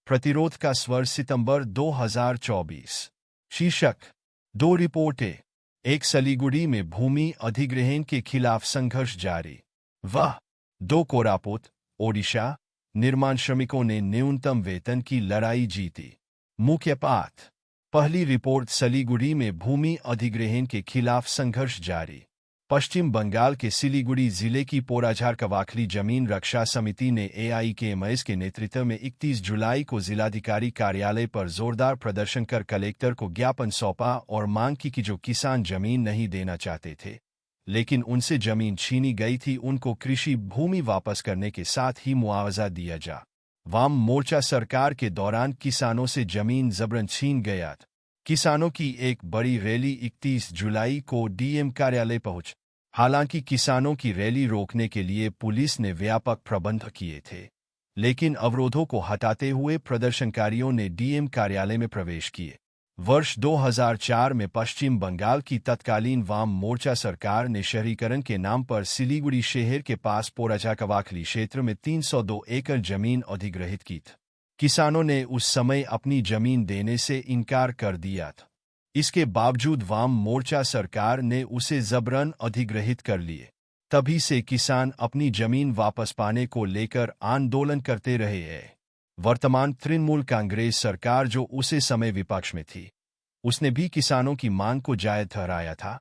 प्रतिरोध का स्वर सितंबर 2024। शीर्षक 2 रिपोर्टें। एक सिलीगुड़ी में भूमि अधिग्रहण के खिलाफ संघर्ष जारी। वह 2 कोरापुट, ओडिशा। निर्माण श्रमिकों ने न्यूनतम वेतन की लड़ाई जीती। मुख्य पाठ। पहली रिपोर्ट। सिलीगुड़ी में भूमि अधिग्रहण के खिलाफ संघर्ष जारी। पश्चिम बंगाल के सिलीगुड़ी जिले की पोराझार कवाखली जमीन रक्षा समिति ने एआईकेएमएस के नेतृत्व में 31 जुलाई को जिलाधिकारी कार्यालय पर जोरदार प्रदर्शन कर कलेक्टर को ज्ञापन सौंपा और मांग की कि जो किसान जमीन नहीं देना चाहते थे लेकिन उनसे जमीन छीनी गई थी, उनको कृषि भूमि वापस करने के साथ ही मुआवजा दिया जा। वाम मोर्चा सरकार के दौरान किसानों से जमीन जबरन छीन गया। किसानों की एक बड़ी रैली 31 जुलाई को डीएम कार्यालय पहुंच। हालांकि किसानों की रैली रोकने के लिए पुलिस ने व्यापक प्रबंध किए थे, लेकिन अवरोधों को हटाते हुए प्रदर्शनकारियों ने डीएम कार्यालय में प्रवेश किए। वर्ष 2004 में पश्चिम बंगाल की तत्कालीन वाम मोर्चा सरकार ने शहरीकरण के नाम पर सिलीगुड़ी शहर के पास पोराझार कवाखली क्षेत्र में 302 एकड़ जमीन अधिग्रहित की थी। किसानों ने उस समय अपनी जमीन देने से इनकार कर दिया था। इसके बावजूद वाम मोर्चा सरकार ने उसे जबरन अधिग्रहित कर लिए। तभी से किसान अपनी जमीन वापस पाने को लेकर आंदोलन करते रहे हैं। वर्तमान तृणमूल कांग्रेस सरकार, जो उसे समय विपक्ष में थी, उसने भी किसानों की मांग को जायज ठहराया था,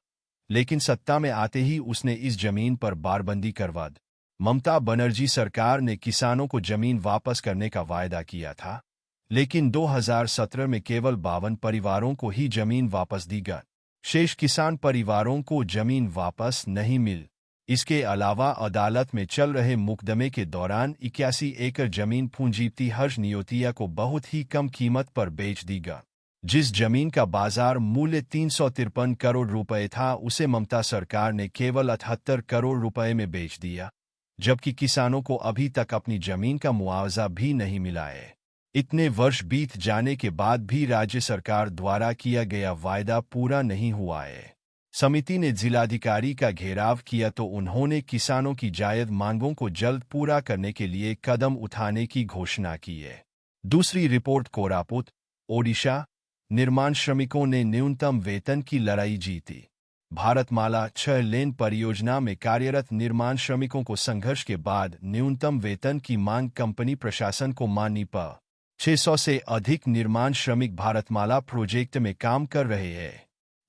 लेकिन सत्ता में आते ही उसने इस जमीन पर बारबंदी करवा दी। ममता बनर्जी सरकार ने किसानों को जमीन वापस करने का वायदा किया था, लेकिन 2017 में केवल 52 परिवारों को ही जमीन वापस दी गई। शेष किसान परिवारों को जमीन वापस नहीं मिली। इसके अलावा अदालत में चल रहे मुकदमे के दौरान 81 एकड़ जमीन पूंजीपति हर्ष नियोतिया को बहुत ही कम कीमत पर बेच दी गई। जिस जमीन का बाजार मूल्य 353 करोड़ रुपए था, उसे ममता सरकार ने केवल 78 करोड़ रुपए में बेच दिया, जबकि किसानों को अभी तक अपनी जमीन का मुआवजा भी नहीं मिला है। इतने वर्ष बीत जाने के बाद भी राज्य सरकार द्वारा किया गया वायदा पूरा नहीं हुआ है। समिति ने जिलाधिकारी का घेराव किया तो उन्होंने किसानों की जायज मांगों को जल्द पूरा करने के लिए कदम उठाने की घोषणा की है। दूसरी रिपोर्ट। कोरापुट, ओडिशा। निर्माण श्रमिकों ने न्यूनतम वेतन की लड़ाई जीती। भारतमाला 6 लेन परियोजना में कार्यरत निर्माण श्रमिकों को संघर्ष के बाद न्यूनतम वेतन की मांग कंपनी प्रशासन को माननी पड़ी। 600 से अधिक निर्माण श्रमिक भारतमाला प्रोजेक्ट में काम कर रहे हैं।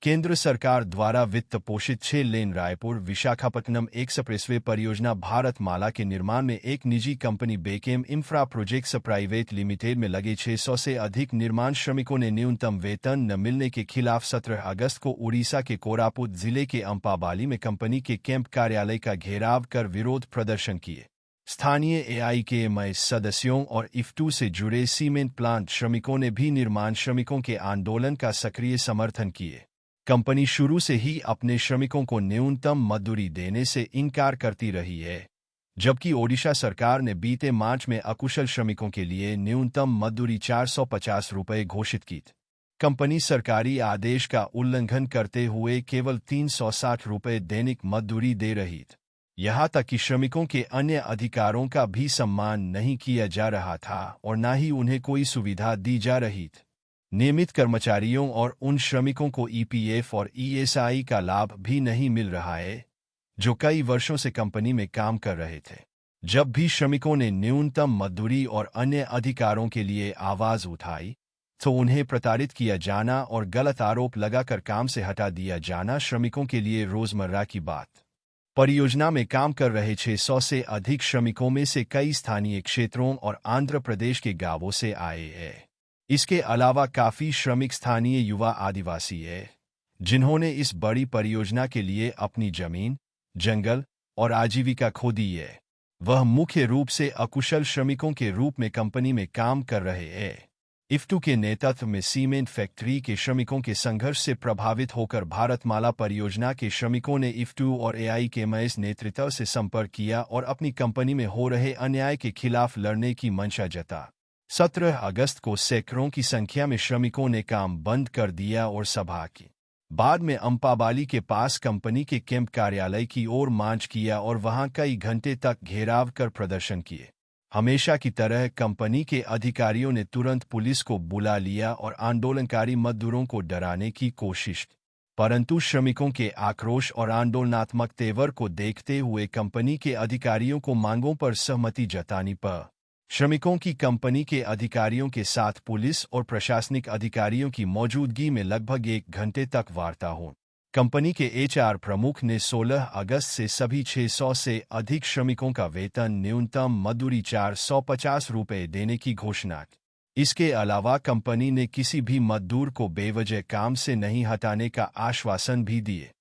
केंद्र सरकार द्वारा वित्त पोषित 6 लेन रायपुर विशाखापट्टनम एक्सप्रेसवे परियोजना भारतमाला के निर्माण में एक निजी company Bekem infra projects private limited में लगे 600 से अधिक निर्माण श्रमिकों ने न्यूनतम वेतन न मिलने के खिलाफ 17 अगस्त को उड़ीसा के कोरापुट जिले के अंपाबाली में कंपनी के कैंप कार्यालय का घेराव कर विरोध प्रदर्शन किए। स्थानीय एआईकेएमएस सदस्यों और इफ्टू से जुड़े सीमेंट प्लांट श्रमिकों ने भी निर्माण श्रमिकों के आंदोलन का सक्रिय समर्थन किए। कंपनी शुरू से ही अपने श्रमिकों को न्यूनतम मजदूरी देने से इनकार करती रही है, जबकि ओडिशा सरकार ने बीते मार्च में अकुशल श्रमिकों के लिए न्यूनतम मजदूरी 450 रुपये घोषित की। कंपनी सरकारी आदेश का उल्लंघन करते हुए केवल 360 रुपये दैनिक मजदूरी दे रही थी। यहाँ तक कि श्रमिकों के अन्य अधिकारों का भी सम्मान नहीं किया जा रहा था और न ही उन्हें कोई सुविधा दी जा रही थी। नियमित कर्मचारियों और उन श्रमिकों को ईपीएफ और ईएसआई का लाभ भी नहीं मिल रहा है, जो कई वर्षों से कंपनी में काम कर रहे थे। जब भी श्रमिकों ने न्यूनतम मजदूरी और अन्य अधिकारों के लिए आवाज उठाई, तो उन्हें प्रताड़ित किया जाना और गलत आरोप लगाकर काम से हटा दिया जाना श्रमिकों के लिए रोजमर्रा की बात। परियोजना में काम कर रहे 600 से अधिक श्रमिकों में से कई स्थानीय क्षेत्रों और आंध्र प्रदेश के गांवों से आए हैं। इसके अलावा काफी श्रमिक स्थानीय युवा आदिवासी हैं, जिन्होंने इस बड़ी परियोजना के लिए अपनी जमीन, जंगल और आजीविका खो दी है। वह मुख्य रूप से अकुशल श्रमिकों के रूप में कंपनी में काम कर रहे हैं। इफ्टू के नेतृत्व में सीमेंट फैक्ट्री के श्रमिकों के संघर्ष से प्रभावित होकर भारतमाला परियोजना के श्रमिकों ने इफ्टू और एआईकेएमएस नेतृत्व से संपर्क किया और अपनी कंपनी में हो रहे अन्याय के खिलाफ लड़ने की मंशा जता। 17 अगस्त को सैकड़ों की संख्या में श्रमिकों ने काम बंद कर दिया और सभा की। बाद में अंपाबाली के पास कंपनी के कैंप कार्यालय की ओर मार्च किया और वहां कई घंटे तक घेराव कर प्रदर्शन किए। हमेशा की तरह कंपनी के अधिकारियों ने तुरंत पुलिस को बुला लिया और आंदोलनकारी मजदूरों को डराने की कोशिश की। परंतु श्रमिकों के आक्रोश और आंदोलनात्मक तेवर को देखते हुए कंपनी के अधिकारियों को मांगों पर सहमति जतानी पड़ी। श्रमिकों की कंपनी के अधिकारियों के साथ पुलिस और प्रशासनिक अधिकारियों की मौजूदगी में लगभग 1 घंटे तक वार्ता हुई। कंपनी के एचआर प्रमुख ने 16 अगस्त से सभी 600 से अधिक श्रमिकों का वेतन न्यूनतम मजदूरी 450 रुपये देने की घोषणा की। इसके अलावा कंपनी ने किसी भी मजदूर को बेवजह काम से नहीं हटाने का आश्वासन भी दिए।